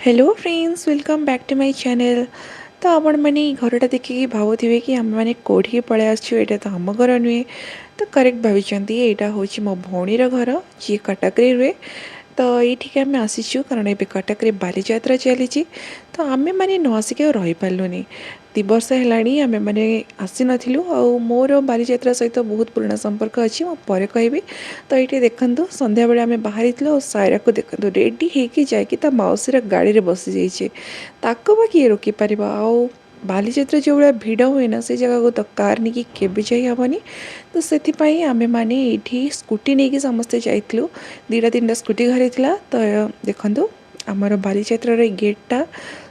Hello friends, welcome back to my channel. तो आपण मैंने घरटा देखिए भावुवे कि आम मैंने कौटी पलि आसू, यहाँ तो आम घर नुहे। तो करेक्ट भाई, यहाँ हूँ मो भौणीर घर जी कटक रुए। तो ये आम आसीचु कारण ये कटक बालीजात्रा चली। तो आम मैंने न आसिक रही पार्लुनि। 2 वर्ष है आम मैंने आसी नथिलु। मोर बालीजात्रा सहित बहुत पुराना संपर्क अच्छी, मो पर कहबी। तो ये देखु संध्या बेले आम बाहरी सायरा को देखु रेडी होगी जा मौसीर गाड़ी में बसी जाइए। ताको बा किए रोकी पार। बालीजात्रा जो भाया भिड़ हुए ना, से जगह को तो कार नहीं केवे जाइबनी। तो से आमे मैंने ये स्कूटी नहीं कि समस्ते जाइलु। 2-3टा स्कूटी घर था। तो देखु आमर बालीजात्रार गेटा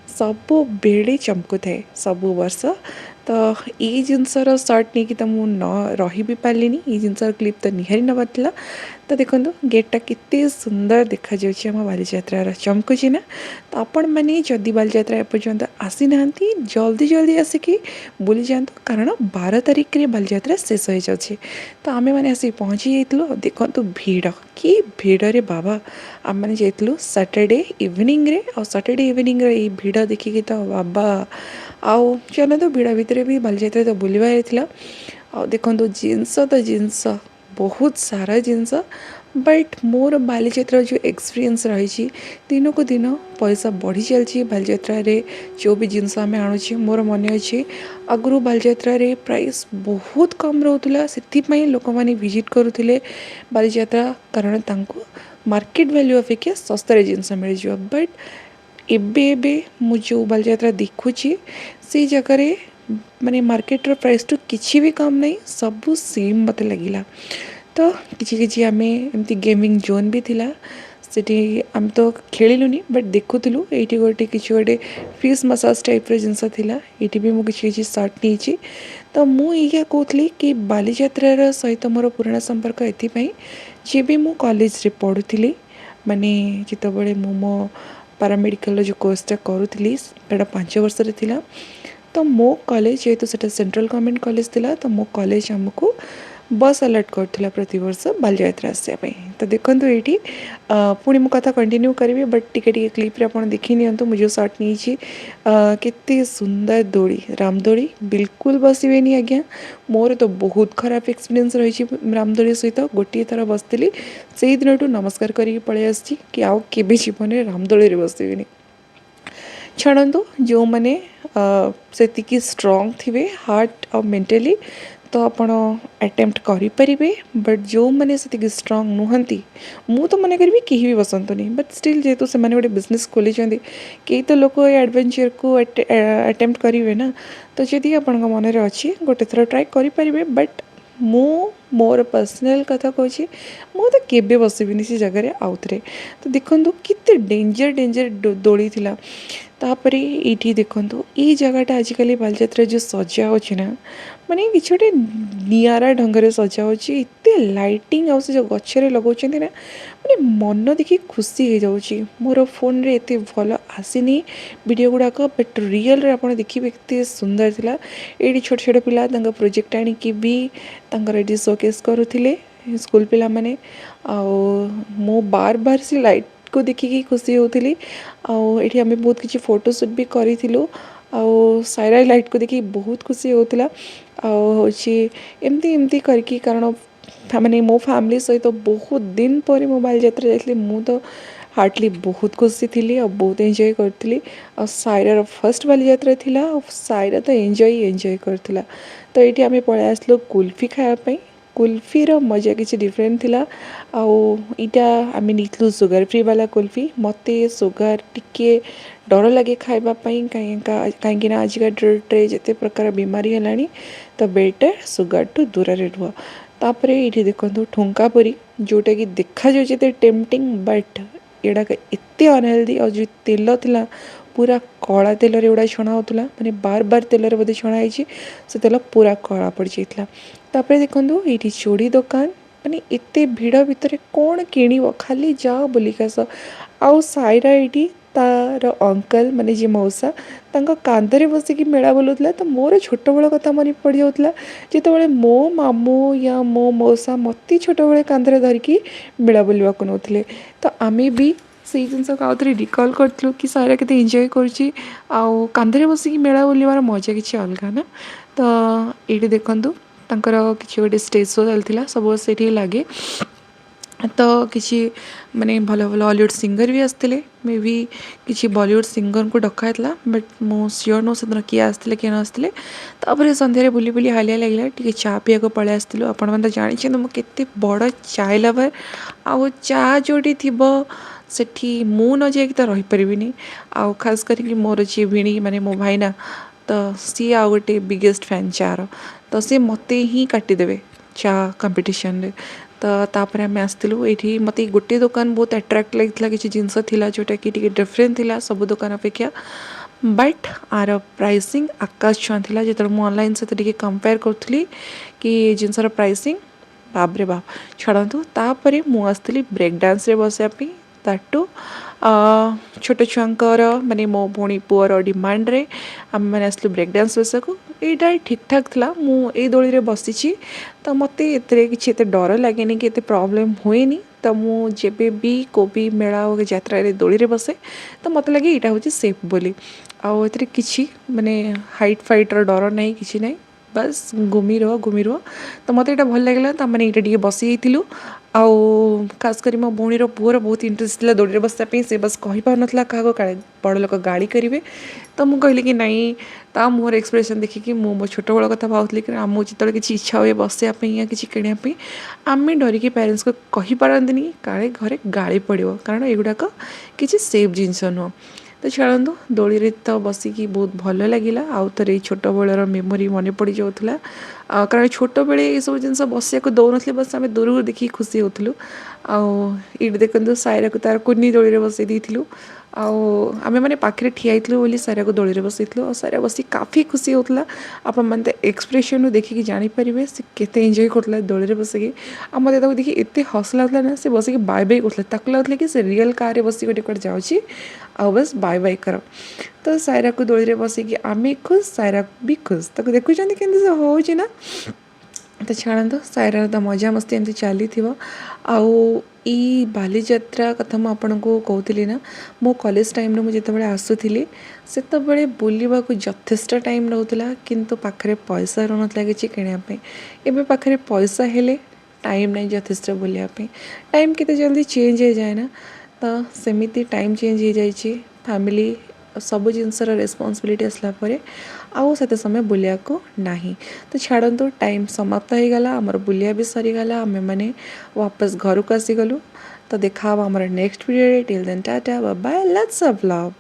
सबु बेले चमकु थाए सबु वर्ष। तो ये जिनसर सर्ट नहीं कि तो मु न रही भी पार्लिनी। ये जिनसर क्लिप तो निहारी नबार। तो देखो गेटा केते सुंदर देखा जाउछि आम बालीजात्रार चमकुछि ना। तो आपण मैंने जदि बालीजात्रा एपर्यंत आसी ना, जल्दी जल्दी आसिकी बुली जातु, कारण 12 तारिख रे बालीजात्रा शेष हो जाउछि। तो आमे मैंने आसी पहुँची जाइलु। देखु भीड़ कि भीड़ रे बाबा। आम मैंने जाइलु सैटरडे इवनिंग रे, और सैटरडे इवनिंग रे भीड़ देखिकी तो बाबा। आउ चलो तो भीड़ भितर भी बालीजात्रा तो बुलवार था। आ देखो जिनस तो जिनस बहुत सारा जिनस। बट मोर बालीजात्रा जो एक्सपीरियंस रही, दिन को दिन पैसा बढ़ी चलती। बालीजात्रा रे जो भी जिनस आम आणुचे, मोर मन अच्छे आगु बालीजात्रा रे प्राइस बहुत कम रोला। से लोक मैंने विजिट करुले बालीजात्रा, कारण तांको मार्केट वैल्यू अपेक्षा सस्तार जिनस मिल जाए। बट एबे एबे मु जो बालीजात्रा देखुची से जगह माने मार्केट रो प्राइस टू किछि भी कम नहीं, सबू सेम मत लगिला। तो किछि आमे एमती गेमिंग जोन भी थिला। सेठी आम तो खेलुनी, बट देखुलु ये गोटे किसी गोटे फिश मसाज टाइप जिनस थिला। ये भी मुझे किसी सर्ट नहीं। तो मुझे कहती कि बालीजात्रार सहित मोर पुराना संपर्क एपाई जे भी मु कॉलेज रे पढ़ुली, माने जितेबाला मो पारामेडिकल जो कोर्सटा करुली सेटा 5 वर्ष थिला। तो मो कॉलेज जेहेतु सेटा सेंट्रल गवर्नमेंट कॉलेज थिला, तो मो कॉलेज आमको बस अलर्ट करथिला प्रति वर्ष बालीजात्रा आसापी। तो देखो ये पुणी मो कथा कंटिन्यू करी, बट टिके क्लिप रे आपण देखि नियंतु मुझे सर्ट नहीं। केते सुंदर दोड़ी, रामदोड़ी बिल्कुल बसबेनी आज्ञा। मोर तो बहुत खराब एक्सपीरियंस रही रामदोड़ी सहित। गोटे थर बसती से दिन नमस्कार करके पलि आसी कि आउ केबे जीवन रामदोड़ी बसबेनी। छाड़ू जो मैंने से स्ट्रंग थे हार्ट और मेंटली, तो आपण अटेम्प्ट करें। बट जो मैंने से स्ट्रंग नुहंती, मु तो मन करी कहीं भी बसतुनि। बट स्टिल जेहेतु से गोटे बिजनेस खोली, कई तो लोग एडवेंचर को अटेम्प्ट करेंगे ना। तो जदि आपण मन में अच्छी गोटे थर ट्राए करें। बट मु मोर पर्सनल कथा कहूँ, मु तो केबे बसबिनी से जगह आउ थे। तो देखो कितने डेंजर डेंजर दोड़ी थिला। तापर ये देखु ये जगहटा आजिकल बालीजात्रा जो सजा होची ना, माने कि गोटे नियारा ढंग से सजा होची। इतने लाइटिंग आ जो गचरे लगाउछन्ती ना, माने मन देखि खुशी हो जाउची। मोर फोन रे एते भल आसीनी वीडियो गुड़ाक, बट रियल रे आपण देखिबे केते सुंदर थिला। एडी छोट छोट पिला तांका प्रोजेक्ट आनी कि भी तांकर एडी शोकेस करुथिले स्कूल पिला माने। आ मो बार बार से लाइट को देखिकी खुशी होती। आठी आम बहुत किसी फोटोशूट भी करूँ। सायरा लाइट को देखिए बहुत खुशी होता। एमती एमती करके, कारण माने मो फैमिली सहित तो बहुत दिन पर मो बालीजात्रा जाइली। मु तो हार्टली बहुत खुशी थी और बहुत एंजॉय करी। सायरार फर्स्ट बालीजात्रा थिला, सायरा तो एंजॉय करथिला। तो ये आम पलि आसलु कुल्फी खायापी। कुल्फीर मजा किसी डिफरेंट थिला। आईटा आम नीलु सुगर फ्री वाला कुल्फी। मते सुगर टिके डर लगे खावाई, कहीं आजिका डेट्रे जिते प्रकार बीमारी है, तो बेटर सुगर टू दूर रुह। तापर ये देखो ठुंका पुरी, जोटा कि देखा जो टेम्पटिंग, बट एड़ा एत अनहेल्दी। और जो तेल थिला पूरा कला तेल एगुड़ा छणा होता, माने बार बार तेल बोधे छणाई, से तेल पूरा कला पड़ जाता। तापर देखो ये चूड़ी दुकान, माने एते भिड़ भितर कौन किणव, खाली जाओ बुलिक आस। आउ सायरा ये तार अंकल माने जी मौसा तांको कांधरे बसिकी मेला बुलाऊला। तो मोर छोट बेल कथा मन पड़ जाऊला, जिते मो मामू या मो मौसा मत छोट बेले कांधरे धरिकी मेला बुलवाक नौले। तो आमे भी ସେଇ ଜିନିଷକୁ ଆଉ ଥରେ ରିକଲ୍ କରିଥିଲୁ କି ସାଇରା କେତେ ଏନ୍ଜୟ କରୁଛି ଆଉ କାନ୍ଧରେ ବସିକି ମେଳା ବୁଲିବାର ମଜା କିଛି ଅଲଗା ନା। ତ ଏଇଠି ଦେଖନ୍ତୁ ତାଙ୍କର କିଛି ଗୋଟେ ଷ୍ଟେଜ୍ ଶୋ ଚାଲିଥିଲା, ସବୁ ସେଇଠି ଲାଗେ। ତ କିଛି ମାନେ ଭଲ ଭଲ ହଲିଉଡ଼ ସିଙ୍ଗର ବି ଆସିଥିଲେ, ମେ ବି କିଛି ବଲିଉଡ଼ ସିଙ୍ଗରଙ୍କୁ ଡକା ହେଇଥିଲା, ବଟ୍ ମୁଁ ସିଓର ନୁହଁ ସେଦିନ କିଏ ଆସିଥିଲେ କିଏ ନ ଆସିଥିଲେ। ତାପରେ ସନ୍ଧ୍ୟାରେ ବୁଲି ବୁଲି ହାଲିଆ ଲାଗିଲା, ଟିକେ ଚା ପିଇବାକୁ ପଳେଇ ଆସିଥିଲୁ। ଆପଣମାନେ ତ ଜାଣିଛନ୍ତି ମୁଁ କେତେ ବଡ଼ ଚାଏ ଲଭର୍, ଆଉ ଚା ଯେଉଁଠି ଥିବ ସେଠି ମୁଁ ନ ଯାଇକି ତ ରହିପାରିବିନି। ଆଉ ଖାସ୍ କରିକି ମୋର ଯିଏ ଭିଣୀ ମାନେ ମୋ ଭାଇନା, ତ ସିଏ ଆଉ ଗୋଟେ ବିଗେଷ୍ଟ ଫ୍ୟାନ୍ ଚା'ର, ତ ସିଏ ମୋତେ ହିଁ କାଟିଦେବେ ଚା କମ୍ପିଟିସନରେ। ତ ତାପରେ ଆମେ ଆସିଥିଲୁ ଏଇଠି, ମୋତେ ଗୋଟିଏ ଦୋକାନ ବହୁତ ଆଟ୍ରାକ୍ଟ ଲାଗିଥିଲା, କିଛି ଜିନିଷ ଥିଲା ଯେଉଁଟାକି ଟିକେ ଡିଫରେଣ୍ଟ ଥିଲା ସବୁ ଦୋକାନ ଅପେକ୍ଷା, ବଟ୍ ଆର ପ୍ରାଇସିଂ ଆକାଶ ଛୁଆଁ ଥିଲା। ଯେତେବେଳେ ମୁଁ ଅନଲାଇନ୍ ସହିତ ଟିକେ କମ୍ପେୟାର କରୁଥିଲି କି ଜିନିଷର ପ୍ରାଇସିଂ, ବାପରେ ବାପ ଛାଡ଼ନ୍ତୁ। ତାପରେ ମୁଁ ଆସିଥିଲି ବ୍ରେକ୍ ଡ୍ୟାନ୍ସରେ ବସିବା ପାଇଁ, ତାଠୁ ଛୋଟ ଛୁଆଙ୍କର ମାନେ ମୋ ଭଉଣୀ ପୁଅର ଡିମାଣ୍ଡରେ ଆମେମାନେ ଆସିଲୁ ବ୍ରେକ୍ ଡ୍ୟାନ୍ସ ବସିବାକୁ। ଏଇଟା ଠିକ୍ଠାକ୍ ଥିଲା, ମୁଁ ଏଇ ଦୋଳିରେ ବସିଛି ତ ମୋତେ ଏଥିରେ କିଛି ଏତେ ଡର ଲାଗେନି କି ଏତେ ପ୍ରୋବ୍ଲେମ୍ ହୁଏନି। ତ ମୁଁ ଯେବେ ବି କେଉଁ ବି ମେଳା ଆଉ ଯାତ୍ରାରେ ଦୋଳିରେ ବସେ ତ ମୋତେ ଲାଗେ ଏଇଟା ହେଉଛି ସେଫ୍ ବୋଲି। ଆଉ ଏଥିରେ କିଛି ମାନେ ହାଇଟ୍ ଫାଇଟ୍ର ଡର ନାହିଁ, କିଛି ନାହିଁ, ବାସ୍ ଘୁମି ରୁହ। ତ ମୋତେ ଏଇଟା ଭଲ ଲାଗିଲା, ତାମାନେ ଏଇଟା ଟିକେ ବସିଯାଇଥିଲୁ। ଆଉ ଖାସ୍ କରି ମୋ ଭଉଣୀର ପୁଅର ବହୁତ ଇଣ୍ଟରେଷ୍ଟ ଥିଲା ଦୋଳିରେ ବସିବା ପାଇଁ, ସେ ବାସ୍ କହିପାରୁନଥିଲା କାହାକୁ, କାଳେ ବଡ଼ ଲୋକ ଗାଳି କରିବେ। ତ ମୁଁ କହିଲି କି ନାଇଁ, ତା ମୁହଁର ଏକ୍ସପ୍ରେସନ୍ ଦେଖିକି ମୁଁ ମୋ ଛୋଟବେଳ କଥା ଭାବୁଥିଲି କି ଆମକୁ ଯେତେବେଳେ କିଛି ଇଚ୍ଛା ହୁଏ ବସିବା ପାଇଁ ୟା କିଛି କିଣିବା ପାଇଁ, ଆମେ ଡରିକି ପ୍ୟାରେଣ୍ଟସ୍କୁ କହିପାରନ୍ତିନି କାଳେ ଘରେ ଗାଳି ପଡ଼ିବ, କାରଣ ଏଗୁଡ଼ାକ କିଛି ସେଫ୍ ଜିନିଷ ନୁହଁ। ତ ଛାଡ଼ନ୍ତୁ, ଦୋଳିରେ ତ ବସିକି ବହୁତ ଭଲ ଲାଗିଲା। ଆଉ ଥରେ ଏଇ ଛୋଟବେଳର ମେମୋରି ମନେ ପଡ଼ିଯାଉଥିଲା, କାରଣ ଛୋଟବେଳେ ଏସବୁ ଜିନିଷ ବସିବାକୁ ଦେଉନଥିଲେ, ବାସ୍ ଆମେ ଦୂରକୁ ଦେଖିକି ଖୁସି ହେଉଥିଲୁ। ଆଉ ଏଇଠି ଦେଖନ୍ତୁ ସାଇରାକୁ ତା'ର କୁନି ଦୋଳିରେ ବସାଇ ଦେଇଥିଲୁ। ଆଉ ଆମେମାନେ ପାଖରେ ଠିଆ ହେଇଥିଲୁ ବୋଲି ସାଇରାକୁ ଦୋଳିରେ ବସାଇଥିଲୁ, ଆଉ ସାଇରା ବସି କାଫି ଖୁସି ହେଉଥିଲା। ଆପଣମାନେ ତ ଏକ୍ସପ୍ରେସନ୍ରୁ ଦେଖିକି ଜାଣିପାରିବେ ସେ କେତେ ଏନ୍ଜୟ କରୁଥିଲା ଦୋଳିରେ ବସିକି। ଆଉ ମୋତେ ତାକୁ ଦେଖି ଏତେ ହସ ଲାଗୁଥିଲା ନା, ସେ ବସିକି ବାଏ ବାଏ କରୁଥିଲା, ତାକୁ ଲାଗୁଥିଲା କି ସେ ରିଅଲ୍ କାର୍ରେ ବସିକି ଗୋଟେ କୁଆଡ଼େ ଯାଉଛି ଆଉ ବାସ୍ ବାଏ ବାଏ କର। ତ ସାଇରାକୁ ଦୋଳିରେ ବସିକି ଆମେ ଖୁସ୍, ସାଇରା ବି ଖୁସ୍, ତାକୁ ଦେଖୁଛନ୍ତି କେମିତି ସେ ହେଉଛି ନା। ତ ଛାଡ଼ନ୍ତୁ, ସାଇରାର ତ ମଜାମସ୍ତି ଏମିତି ଚାଲିଥିବ। ଆଉ ଏଇ ବାଲିଯାତ୍ରା କଥା ମୁଁ ଆପଣଙ୍କୁ କହୁଥିଲି ନା, ମୋ କଲେଜ ଟାଇମ୍ରେ ମୁଁ ଯେତେବେଳେ ଆସୁଥିଲି ସେତେବେଳେ ବୁଲିବାକୁ ଯଥେଷ୍ଟ ଟାଇମ୍ ରହୁଥିଲା, କିନ୍ତୁ ପାଖରେ ପଇସା ରହୁନଥିଲା କିଛି କିଣିବା ପାଇଁ। ଏବେ ପାଖରେ ପଇସା ହେଲେ ଟାଇମ୍ ନାହିଁ ଯଥେଷ୍ଟ ବୁଲିବା ପାଇଁ। ଟାଇମ୍ କେତେ ଜଲ୍ଦି ଚେଞ୍ଜ ହେଇଯାଏ ନା, ତ ସେମିତି ଟାଇମ୍ ଚେଞ୍ଜ ହେଇଯାଇଛି। ଫ୍ୟାମିଲି ସବୁ ଜିନିଷର ରେସ୍ପନ୍ସିବିଲିଟି ଆସିଲା ପରେ ଆଉ ସେତେ ସମୟ ବୁଲିବାକୁ ନାହିଁ। ତ ଛାଡ଼ନ୍ତୁ, ଟାଇମ୍ ସମାପ୍ତ ହେଇଗଲା, ଆମର ବୁଲିବା ବି ସରିଗଲା, ଆମେମାନେ ୱାପସ୍ ଘରକୁ ଆସିଗଲୁ। ତ ଦେଖା ହେବ ଆମର ନେକ୍ସଟ ଭିଡ଼ିଓରେ। Till then tata bye bye, lots of love.